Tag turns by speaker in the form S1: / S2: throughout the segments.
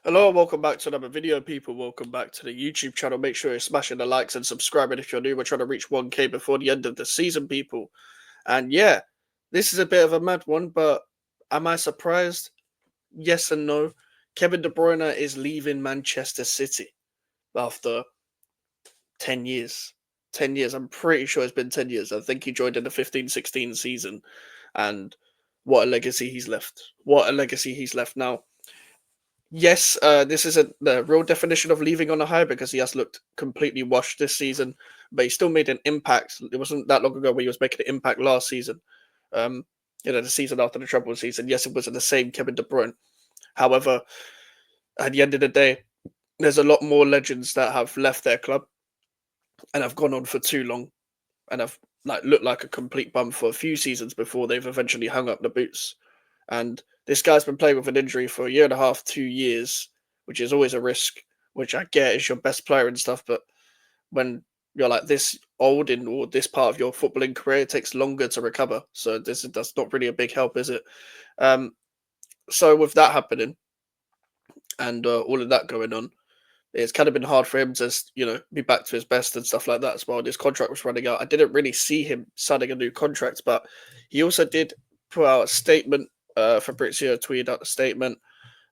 S1: Hello, welcome back to another video, people. Welcome back to the YouTube channel. Make sure you're smashing the likes and subscribing if you're new. We're trying to reach 1K before the end of the season, people. And yeah, this is a bit of a mad one, but am I surprised? Yes and no. Kevin De Bruyne is leaving Manchester City after 10 years. 10 years. I'm pretty sure it's been 10 years. I think he joined in the 15-16 season. And what a legacy he's left. What a legacy he's left now. Yes, this isn't the real definition of leaving on a high because he has looked completely washed this season, but he still made an impact. It wasn't that long ago where he was making an impact last season. Um, the season after the treble season. Yes, it wasn't the same Kevin De Bruyne. However, at the end of the day, there's a lot more legends that have left their club and have gone on for too long and have looked like a complete bum for a few seasons before they've eventually hung up the boots. And this guy's been playing with an injury for a year and a half, 2 years, which is always a risk, which I get is your best player and stuff. But when you're like this old in or this part of your footballing career, it takes longer to recover. So that's not really a big help, is it? Um, so with that happening and all of that going on, it's kind of been hard for him to, be back to his best and stuff like that as well. And his contract was running out. I didn't really see him signing a new contract, but he also did put out a statement. Fabrizio tweeted out a statement.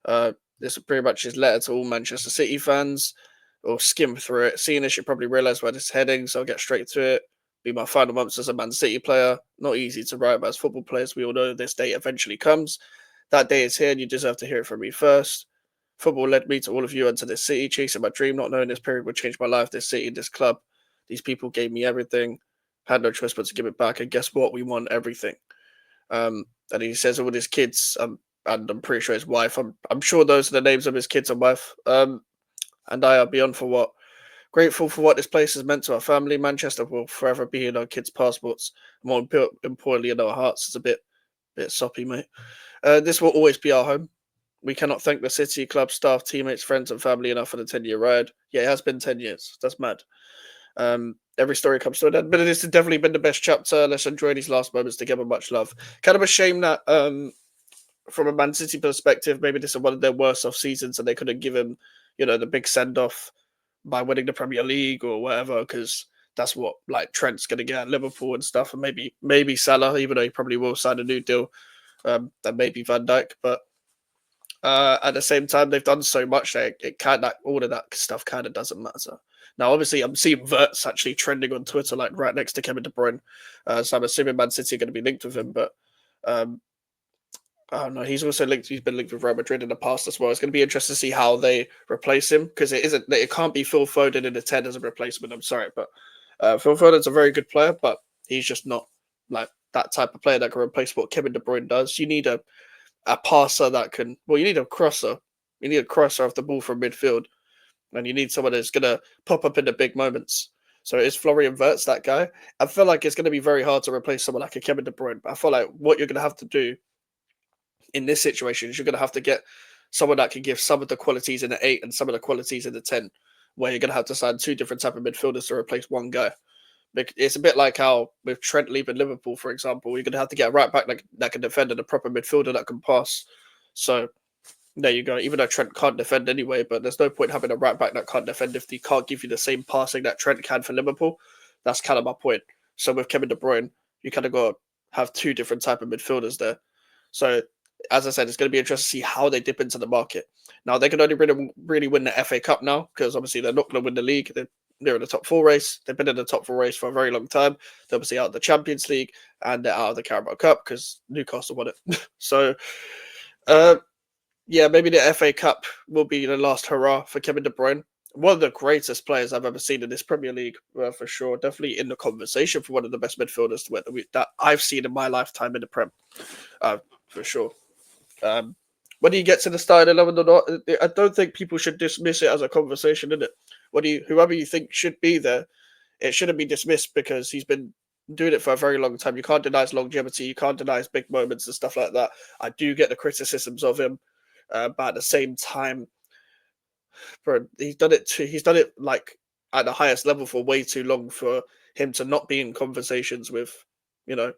S1: This is pretty much his letter to all Manchester City fans. Or skim through it. Seeing this, you probably realise where it's heading, so I'll get straight to it. Be my final months as a Man City player. Not easy to write, but as football players, we all know this day eventually comes. That day is here, and you deserve to hear it from me first. Football led me to all of you and to this city, chasing my dream, not knowing this period would change my life, this city, this club. These people gave me everything. Had no choice but to give it back, and guess what? We won everything. And he says all his kids, and I'm pretty sure his wife. I'm sure those are the names of his kids and wife. And I are beyond grateful for what this place has meant to our family. Manchester will forever be in our kids' passports. More importantly, in our hearts. It's a bit soppy, mate. This will always be our home. We cannot thank the city, club, staff, teammates, friends, and family enough for the 10-year ride. Yeah, it has been 10 years. That's mad. Every story comes to an end, but this has definitely been the best chapter. Let's enjoy these last moments together. Much love. Kind of a shame that, from a Man City perspective, maybe this is one of their worst off seasons, and they couldn't give him, the big send off by winning the Premier League or whatever, because that's what like Trent's going to get at Liverpool and stuff, and maybe Salah, even though he probably will sign a new deal, and maybe Van Dijk, but. At the same time, they've done so much that it kind of all of that stuff kind of doesn't matter. Now, obviously, I'm seeing Verts actually trending on Twitter, like right next to Kevin De Bruyne. So I'm assuming Man City are going to be linked with him, but um, I don't know. He's also linked. He's been linked with Real Madrid in the past as well. It's going to be interesting to see how they replace him because it can't be Phil Foden in the 10 as a replacement. I'm sorry, but Phil Foden's a very good player, but he's just not like that type of player that can replace what Kevin De Bruyne does. You need a passer that can. Well, you need a crosser. You need a crosser off the ball from midfield, and you need someone that's gonna pop up in the big moments. So is Florian Wirtz that guy? I feel like it's gonna be very hard to replace someone like a Kevin De Bruyne. But I feel like what you're gonna have to do in this situation is you're gonna have to get someone that can give some of the qualities in the 8 and some of the qualities in the 10, where you're gonna have to sign two different type of midfielders to replace one guy. It's a bit like how with Trent leaving Liverpool, for example, you're going to have to get a right back that can defend and a proper midfielder that can pass. So there you go. Even though Trent can't defend anyway, but there's no point having a right back that can't defend if he can't give you the same passing that Trent can for Liverpool. That's kind of my point. So with Kevin De Bruyne, you kind of got to have two different type of midfielders there. So as I said, it's going to be interesting to see how they dip into the market. Now they can only really win the FA Cup now because obviously they're not going to win the league. They're in the top four race. They've been in the top four race for a very long time. They're obviously out of the Champions League and they're out of the Carabao Cup because Newcastle won it. So, yeah, maybe the FA Cup will be the last hurrah for Kevin De Bruyne. One of the greatest players I've ever seen in this Premier League, for sure. Definitely in the conversation for one of the best midfielders that I've seen in my lifetime in the Prem, for sure. When he gets in the starting 11 or not, I don't think people should dismiss it as a conversation, is it? Whoever you think should be there, it shouldn't be dismissed because he's been doing it for a very long time. You can't deny his longevity. You can't deny his big moments and stuff like that. I do get the criticisms of him, but at the same time, bro, he's done it like at the highest level for way too long for him to not be in conversations with,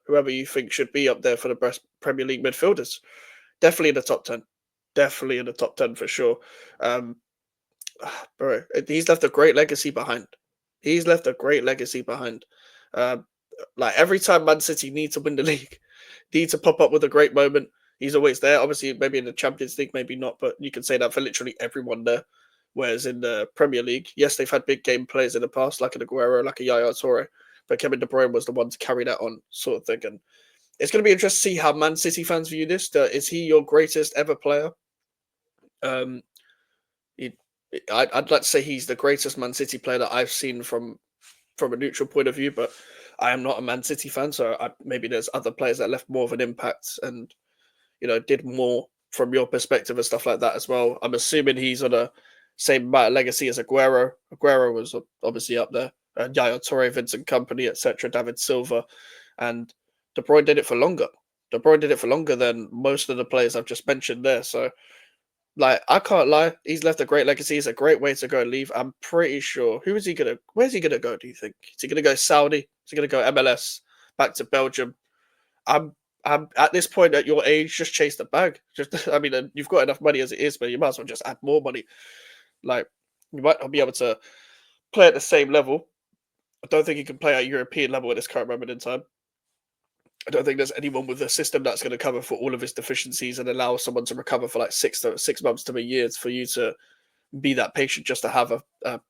S1: whoever you think should be up there for the best Premier League midfielders. Definitely in the top 10. definitely in the top 10 for sure. Um, bro, he's left a great legacy behind. He's left a great legacy behind. Um, like every time Man City need to win the league, need to pop up with a great moment, he's always there. Obviously, maybe in the Champions League, maybe not, but you can say that for literally everyone there. Whereas in the Premier League, yes, they've had big game players in the past, like an Aguero, like a Yaya Toure, but Kevin De Bruyne was the one to carry that on, sort of thing. And it's going to be interesting to see how Man City fans view this. Is he your greatest ever player? Um, he, I'd like to say he's the greatest Man City player that I've seen from a neutral point of view, but I am not a Man City fan, so maybe there's other players that left more of an impact and did more from your perspective and stuff like that as well. I'm assuming he's on a same amount of legacy as Aguero. Aguero was obviously up there. Yaya Toure, Vincent Company, etc. David Silva, and De Bruyne did it for longer. De Bruyne did it for longer than most of the players I've just mentioned there. So, like, I can't lie. He's left a great legacy. It's a great way to go and leave. I'm pretty sure. Where's he gonna go? Do you think? Is he gonna go Saudi? Is he gonna go MLS? Back to Belgium? I'm I'm at this point at your age, just chase the bag. Just I mean, you've got enough money as it is, but you might as well just add more money. Like you might not be able to play at the same level. I don't think he can play at European level at this current moment in time. I don't think there's anyone with a system that's going to cover for all of his deficiencies and allow someone to recover for like 6 months to a year for you to be that patient just to have a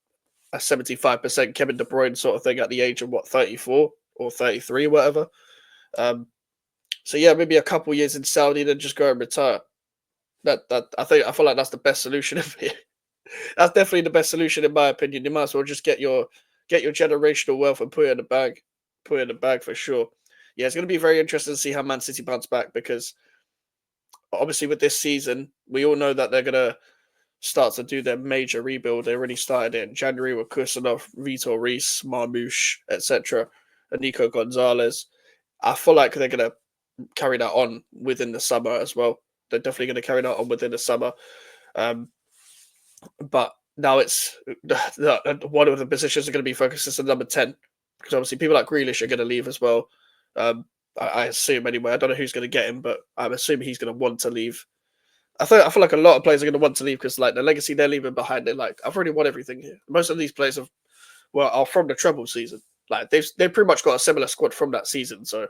S1: 75% Kevin De Bruyne sort of thing at the age of what 34 or 33, whatever. Um, so yeah, maybe a couple years in Saudi, then just go and retire. I feel like that's the best solution. That's definitely the best solution in my opinion. You might as well just get your generational wealth and put it in the bag. Put it in the bag for sure. Yeah, it's going to be very interesting to see how Man City bounce back because obviously with this season, we all know that they're going to start to do their major rebuild. They already started it in January with Kusanov, Vitor Reis, Marmoush, etc., and Nico Gonzalez. I feel like they're going to carry that on within the summer as well. They're definitely going to carry that on within the summer. Um, but now it's one of the positions are going to be focused as a number 10 because obviously people like Grealish are going to leave as well. I assume anyway. I don't know who's going to get him, but I'm assuming he's going to want to leave. I feel like a lot of players are going to want to leave because like the legacy they're leaving behind. They're like, I've already won everything here. Most of these players are from the treble season. Like they've pretty much got a similar squad from that season, so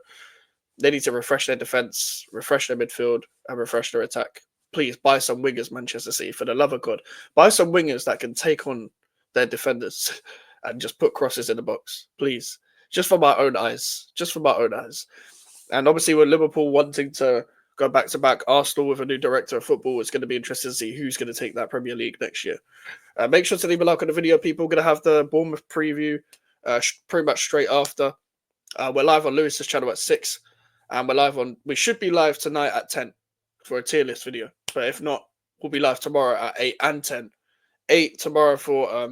S1: they need to refresh their defense, refresh their midfield, and refresh their attack. Please buy some wingers, Manchester City, for the love of God. Buy some wingers that can take on their defenders and just put crosses in the box, please. Just for my own eyes. Just for my own eyes. And obviously, with Liverpool wanting to go back to back, Arsenal with a new director of football, it's going to be interesting to see who's going to take that Premier League next year. Make sure to leave a like on the video, people. We're going to have the Bournemouth preview pretty much straight after. We're live on Lewis's channel at 6. And we should be live tonight at 10 for a tier list video. But if not, we'll be live tomorrow at 8 and 10. 8 tomorrow for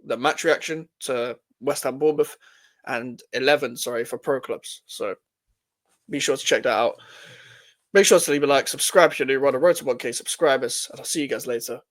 S1: the match reaction to West Ham Bournemouth, and 11, for Pro Clubs. So be sure to check that out. Make sure to leave a like, subscribe if you're new. We're on the road to 1K subscribers, and I'll see you guys later.